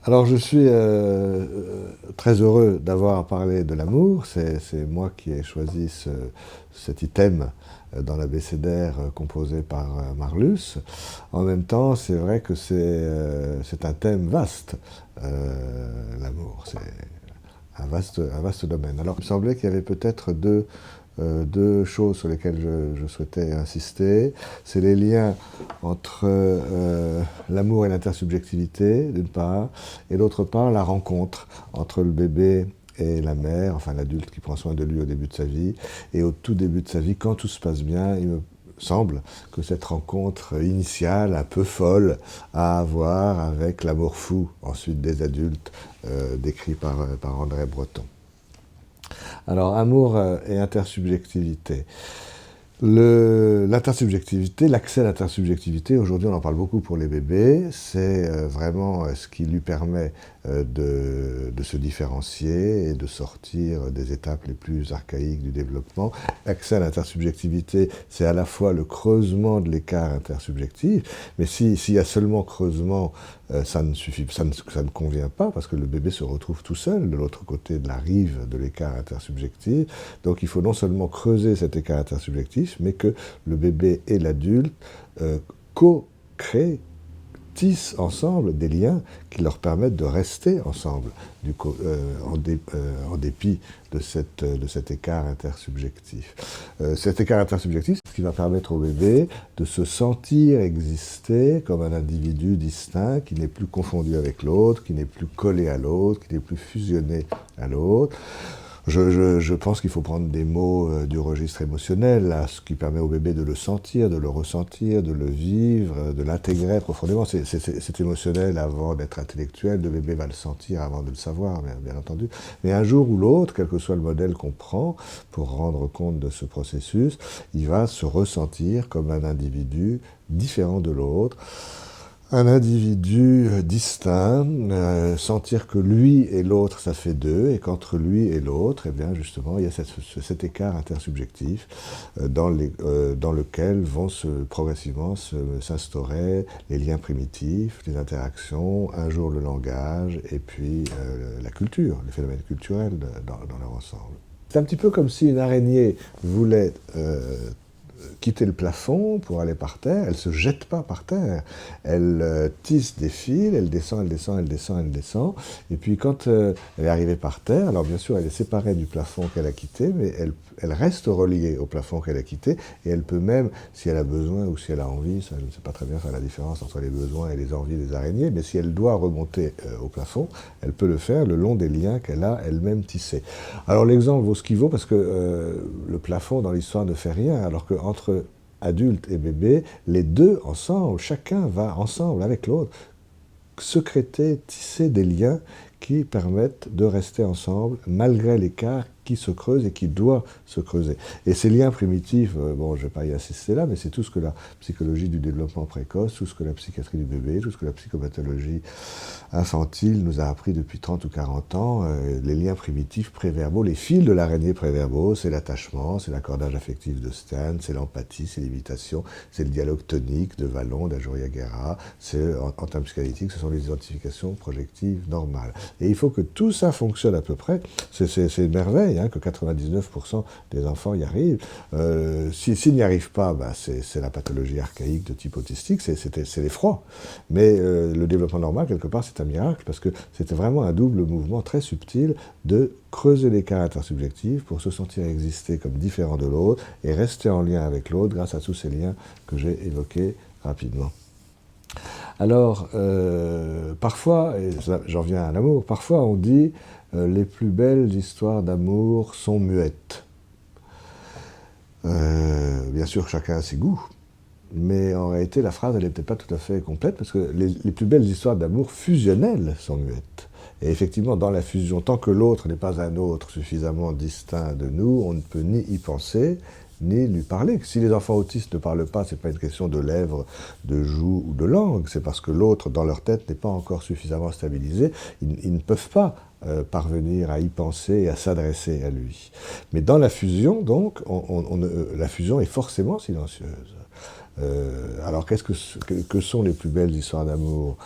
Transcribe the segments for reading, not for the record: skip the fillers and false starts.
Alors je suis très heureux d'avoir parlé de l'amour. C'est moi qui ai choisi cet item dans l'abécédaire composé par Marlus. En même temps, c'est vrai que c'est un thème vaste, l'amour. C'est un vaste domaine. Alors il me semblait qu'il y avait peut-être deux choses sur lesquelles je souhaitais insister. C'est les liens entre l'amour et l'intersubjectivité, d'une part, et d'autre part, la rencontre entre le bébé et la mère, enfin l'adulte qui prend soin de lui au début de sa vie, et au tout début de sa vie, quand tout se passe bien, il me semble que cette rencontre initiale, un peu folle, a à voir avec l'amour fou, ensuite des adultes, décrit par André Breton. Alors, amour et intersubjectivité. L'intersubjectivité, l'accès à l'intersubjectivité, aujourd'hui on en parle beaucoup pour les bébés, c'est vraiment ce qui lui permet de se différencier et de sortir des étapes les plus archaïques du développement. L'accès à l'intersubjectivité, c'est à la fois le creusement de l'écart intersubjectif, mais s'il y a seulement creusement, ça ne suffit, ça ne convient pas, parce que le bébé se retrouve tout seul de l'autre côté de la rive de l'écart intersubjectif. Donc il faut non seulement creuser cet écart intersubjectif, mais que le bébé et l'adulte co-créent, tissent ensemble des liens qui leur permettent de rester ensemble, en dépit de cet écart intersubjectif. Cet écart intersubjectif, c'est ce qui va permettre au bébé de se sentir exister comme un individu distinct, qui n'est plus confondu avec l'autre, qui n'est plus collé à l'autre, qui n'est plus fusionné à l'autre. Je pense qu'il faut prendre des mots du registre émotionnel, là, ce qui permet au bébé de le sentir, de le ressentir, de le vivre, de l'intégrer profondément. C'est émotionnel avant d'être intellectuel, le bébé va le sentir avant de le savoir, bien entendu. Mais un jour ou l'autre, quel que soit le modèle qu'on prend pour rendre compte de ce processus, il va se ressentir comme un individu différent de l'autre. Un individu distinct, sentir que lui et l'autre, ça fait deux, et qu'entre lui et l'autre, eh bien justement, il y a cet écart intersubjectif dans lequel vont progressivement s'instaurer les liens primitifs, les interactions, un jour le langage, et puis la culture, les phénomènes culturels dans leur ensemble. C'est un petit peu comme si une araignée voulait quitter le plafond pour aller par terre, elle ne se jette pas par terre. Elle tisse des fils, elle descend, elle descend, elle descend, elle descend. Et puis quand elle est arrivée par terre, alors bien sûr elle est séparée du plafond qu'elle a quitté, mais elle reste reliée au plafond qu'elle a quitté, et elle peut même, si elle a besoin ou si elle a envie, ça, je ne sais pas très bien faire la différence entre les besoins et les envies des araignées, mais si elle doit remonter au plafond, elle peut le faire le long des liens qu'elle a elle-même tissés. Alors l'exemple vaut ce qu'il vaut, parce que le plafond dans l'histoire ne fait rien, alors qu'entre adultes et bébés, les deux ensemble, chacun va ensemble avec l'autre, secréter, tisser des liens qui permettent de rester ensemble malgré l'écart qui se creuse et qui doit se creuser. Et ces liens primitifs, bon, je ne vais pas y insister là, mais c'est tout ce que la psychologie du développement précoce, tout ce que la psychiatrie du bébé, tout ce que la psychopathologie infantile nous a appris depuis 30 ou 40 ans, les liens primitifs préverbaux, les fils de l'araignée préverbaux, c'est l'attachement, c'est l'accordage affectif de Stern, c'est l'empathie, c'est l'imitation, c'est le dialogue tonique de Vallon, d'Ajoria Guerra, c'est, en termes psychanalytiques, ce sont les identifications projectives normales. Et il faut que tout ça fonctionne à peu près, c'est une merveille, que 99% des enfants y arrivent. S'ils n'y arrivent pas, bah c'est la pathologie archaïque de type autistique, c'est l'effroi. Mais le développement normal, quelque part, c'est un miracle, parce que c'était vraiment un double mouvement très subtil de creuser l'écart intersubjectif pour se sentir exister comme différent de l'autre et rester en lien avec l'autre grâce à tous ces liens que j'ai évoqués rapidement. Alors, parfois, et j'en viens à l'amour, parfois on dit les plus belles histoires d'amour sont muettes. Bien sûr, chacun a ses goûts, mais en réalité, la phrase, elle n'est peut-être pas tout à fait complète, parce que les plus belles histoires d'amour fusionnelles sont muettes. Et effectivement, dans la fusion, tant que l'autre n'est pas un autre suffisamment distinct de nous, on ne peut ni y penser, ni lui parler. Si les enfants autistes ne parlent pas, ce n'est pas une question de lèvres, de joues ou de langue, c'est parce que l'autre, dans leur tête, n'est pas encore suffisamment stabilisé. Ils ne peuvent pas parvenir à y penser et à s'adresser à lui. Mais dans la fusion, donc, la fusion est forcément silencieuse. Alors, que sont les plus belles histoires d'amour?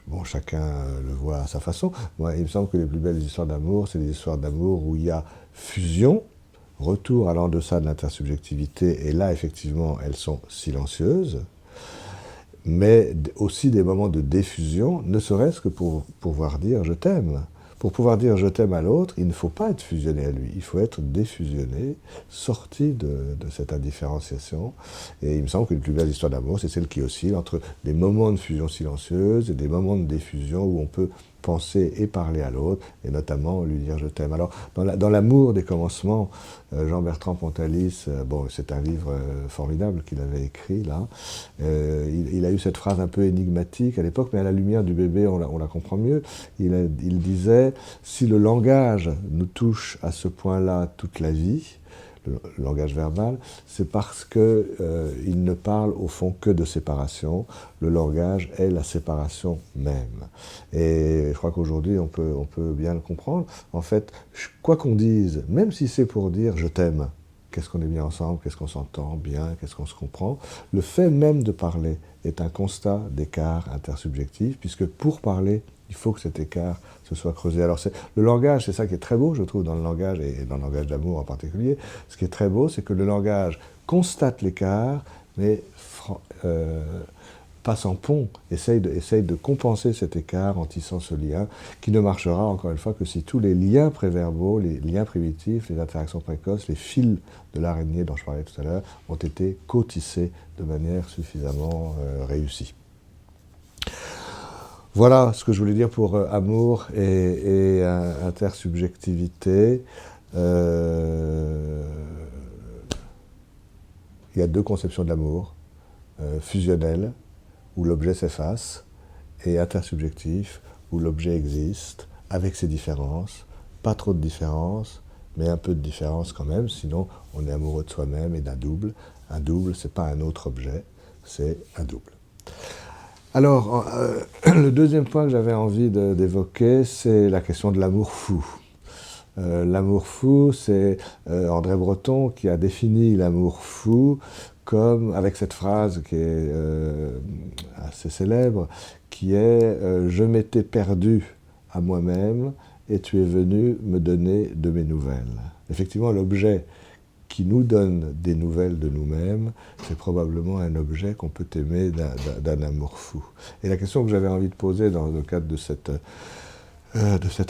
Bon, chacun le voit à sa façon. Moi, il me semble que les plus belles histoires d'amour, c'est les histoires d'amour où il y a fusion, retour à l'en-deçà de l'intersubjectivité, et là, effectivement, elles sont silencieuses, mais aussi des moments de diffusion, ne serait-ce que pour pouvoir dire « je t'aime ». Pour pouvoir dire « je t'aime » à l'autre, il ne faut pas être fusionné à lui, il faut être défusionné, sorti de cette indifférenciation. Et il me semble que les plus belles histoires d'amour, c'est celles qui oscillent entre des moments de fusion silencieuse et des moments de diffusion où on peut penser et parler à l'autre, et notamment lui dire « je t'aime ». Alors, dans l'amour des commencements, Jean-Bertrand Pontalis, bon, c'est un livre formidable qu'il avait écrit, là. Il a eu cette phrase un peu énigmatique à l'époque, mais à la lumière du bébé, on la comprend mieux. Il disait « Si le langage nous touche à ce point-là toute la vie, le langage verbal, c'est parce qu'il ne parle au fond que de séparation. Le langage est la séparation même. » Et je crois qu'aujourd'hui, on peut bien le comprendre. En fait, quoi qu'on dise, même si c'est pour dire « je t'aime », qu'est-ce qu'on est bien ensemble, qu'est-ce qu'on s'entend bien, qu'est-ce qu'on se comprend, le fait même de parler est un constat d'écart intersubjectif, puisque pour parler, il faut que cet écart se soit creusé. Alors le langage, c'est ça qui est très beau, je trouve, dans le langage, et dans le langage d'amour en particulier. Ce qui est très beau, c'est que le langage constate l'écart, mais passe en pont, essaye de compenser cet écart en tissant ce lien, qui ne marchera, encore une fois, que si tous les liens préverbaux, les liens primitifs, les interactions précoces, les fils de l'araignée dont je parlais tout à l'heure, ont été cotissés de manière suffisamment réussie. Voilà ce que je voulais dire pour amour et intersubjectivité. Il y a deux conceptions de l'amour, fusionnelle, où l'objet s'efface, et intersubjectif, où l'objet existe, avec ses différences, pas trop de différences, mais un peu de différence quand même, sinon on est amoureux de soi-même et d'un double. Un double, c'est pas un autre objet, c'est un double. Alors, le deuxième point que j'avais envie d'évoquer, c'est la question de l'amour fou. L'amour fou, c'est André Breton qui a défini l'amour fou comme, avec cette phrase qui est assez célèbre, qui est « Je m'étais perdu à moi-même et tu es venu me donner de mes nouvelles ». Effectivement, l'objet qui nous donne des nouvelles de nous-mêmes, c'est probablement un objet qu'on peut aimer d'un amour fou. Et la question que j'avais envie de poser dans le cadre de cet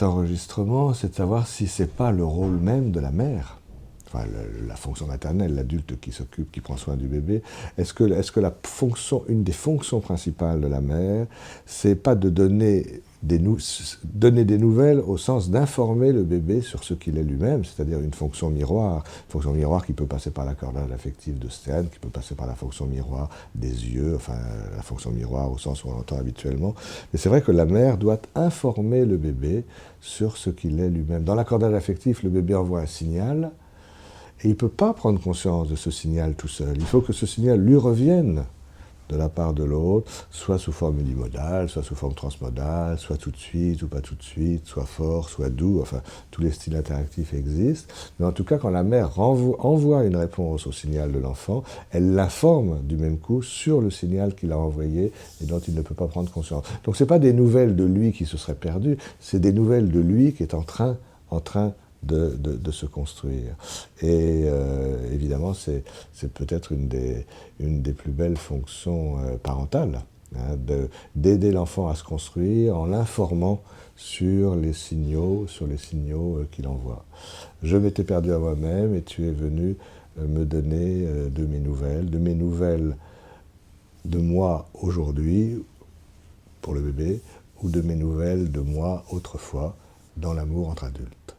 enregistrement, c'est de savoir si c'est pas le rôle même de la mère, enfin la fonction maternelle, l'adulte qui s'occupe, qui prend soin du bébé, est-ce que une des fonctions principales de la mère, c'est pas de donner des nouvelles au sens d'informer le bébé sur ce qu'il est lui-même, c'est-à-dire une fonction miroir qui peut passer par l'accordage affectif de Stern, qui peut passer par la fonction miroir des yeux, enfin la fonction miroir au sens où on l'entend habituellement. Mais c'est vrai que la mère doit informer le bébé sur ce qu'il est lui-même. Dans l'accordage affectif, le bébé envoie un signal, et il ne peut pas prendre conscience de ce signal tout seul. Il faut que ce signal lui revienne de la part de l'autre, soit sous forme unimodale, soit sous forme transmodale, soit tout de suite ou pas tout de suite, soit fort, soit doux, enfin tous les styles interactifs existent. Mais en tout cas, quand la mère envoie une réponse au signal de l'enfant, elle l'informe du même coup sur le signal qu'il a envoyé et dont il ne peut pas prendre conscience. Donc ce n'est pas des nouvelles de lui qui se seraient perdues, c'est des nouvelles de lui qui est en train de se construire. Et évidemment, c'est peut-être une des plus belles fonctions parentales, hein, d'aider l'enfant à se construire en l'informant sur les signaux qu'il envoie. Je m'étais perdu à moi-même et tu es venu me donner de mes nouvelles de moi aujourd'hui, pour le bébé, ou de mes nouvelles de moi autrefois, dans l'amour entre adultes.